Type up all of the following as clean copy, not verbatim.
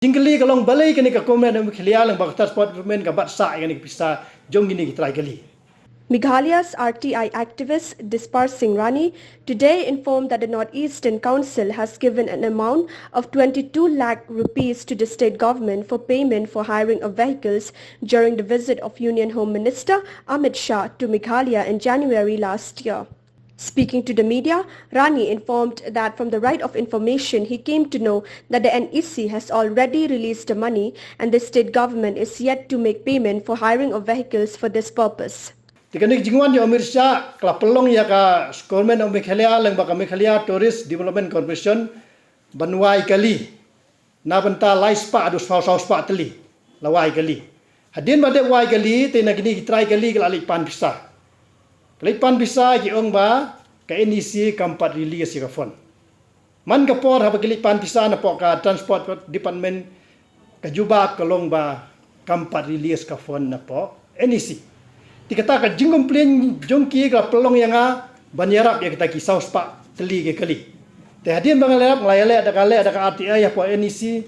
Jingkeli kalong balai kini ka komen ang khilia lang bakta sport men ka batsa kini pista jong gini kitrai kali. Meghalaya's RTI activist Dispar Singh Rani today informed that the Northeastern Council has given an amount of 22 lakh rupees to the state government for payment for hiring of vehicles during the visit of Union Home Minister Amit Shah to Meghalaya in January last year. Speaking to the media, Rani informed that from the right of information he came to know that the NEC has already released the money and the state government is yet to make payment for hiring of vehicles for this purpose. Tikanik jingwan yo Amit Shah kala pelong ya ka government of Meghalaya lang baka Meghalaya Tourist Development Corporation banwai kali na banta laispa adus fauspa teli lawai kali. Hadin bade wai kali te nagini kitrai kali kalalik pan pisa. Kalipan bisa ki ong ba ka NEC kampat release ka fon. Man ka por ha kalipan bisa na po ka transport department ka juba kalong ba kampat release ka fon na po NEC. Dikata ka jingom plane jongki ka pelong yang a banyarap ya kita kisau spa teli ke kali. Te hadin bangalap nglayale ada ka RTI ya po NEC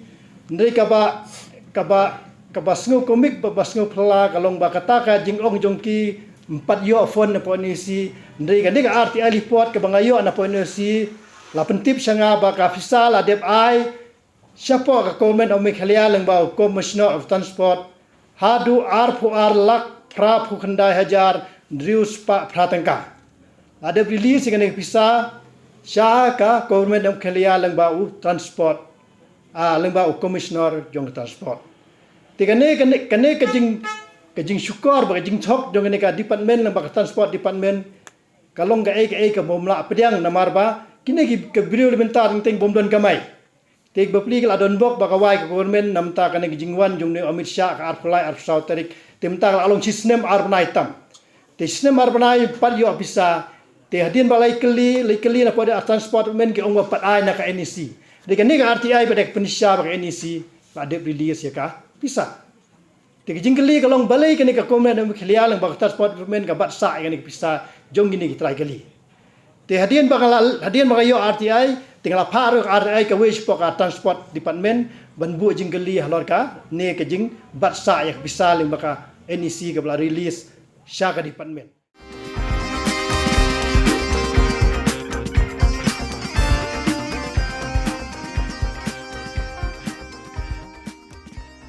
ndai ka ba sngu komik ba sngu pla kalong ba kata ka jingong jongki 4 yo phone na po ni si ndai ka RTI report ka bangayo na po ni si la pentip sanga ba ka fisal adep ai siapa ka comment o Meghalaya lang ba Commissioner of Transport hadu R4R lak pra phukhandai hajar drius pa pratangka adep release ka ni pisa siya ka government of Meghalaya lang ba transport lang ba Commissioner jong transport tikane ka jing syukur bagi jing thok jong ka department lang baka transport department kalong ka ka bomla pediang namar ba kini ka brio elementar ting bomdon kamai tek bapli kala don bok baka wai ka government namta kan jingwan jong ne Amit Shah ka arflai arfsau tarik temta along sistem arbanai tam te sistem arbanai pat yo bisa te hadin balai keli na pada transport men ke ong pat ai na ka NEC de kan ka RTI bedek penisha baka NEC ada release ya ka bisa. Tiga jingkeli kalong balai kini ka komen ang Meghalaya lang baka transport men ka batsa kini pista jong gini kitrai kali. Te hadian baka yo RTI tinggal paru RTI ka wish po ka transport department banbu jingkeli halor ka ne ka jing batsa yak bisa lang baka NEC ka bala release siya ka department.